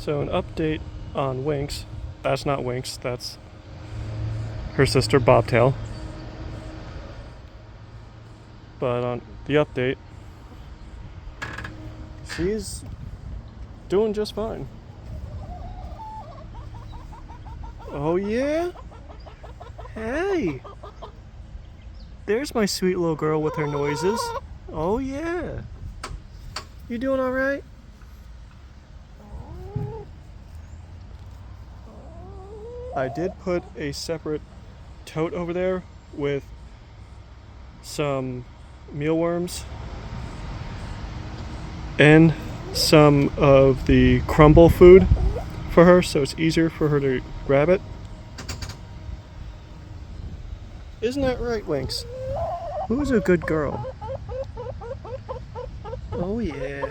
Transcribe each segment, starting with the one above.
So an update on Winx. That's not Winx, that's her sister Bobtail. But on the update, she's doing just fine. Oh yeah? Hey! There's my sweet little girl with her noises. Oh yeah. You doing alright? I did put a separate tote over there with some mealworms and some of the crumble food for her, so it's easier for her to grab it. Isn't that right, Winx? Who's a good girl? Oh yeah.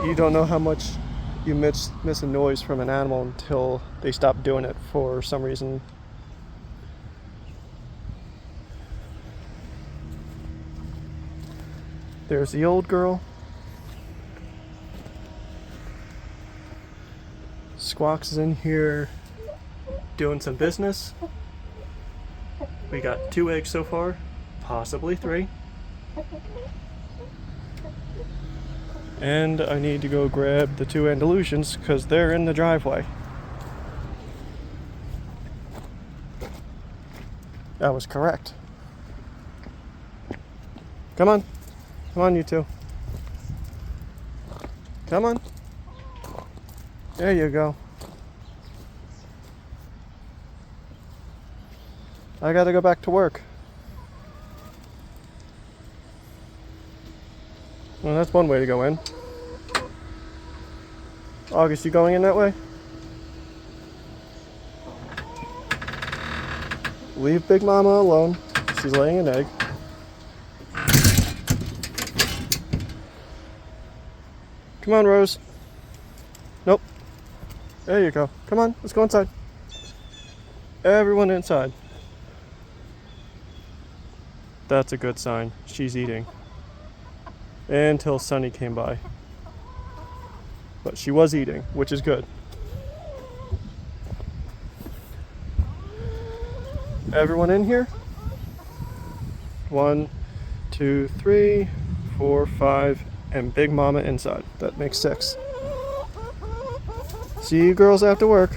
You don't know how much you miss a noise from an animal until they stop doing it for some reason. There's the old girl. Squawks is in here doing some business. We got 2 eggs so far, possibly 3. And I need to go grab the 2 Andalusians because they're in the driveway. That was correct. Come on. Come on, you two. Come on. There you go. I gotta go back to work. Well, that's one way to go in. August, you going in that way? Leave Big Mama alone. She's laying an egg. Come on, Rose. Nope. There you go. Come on, let's go inside. Everyone inside. That's a good sign. She's eating. Until Sunny came by. But she was eating, which is good. Everyone in here? 1, 2, 3, 4, 5, and Big Mama inside. That makes 6. See you girls after work.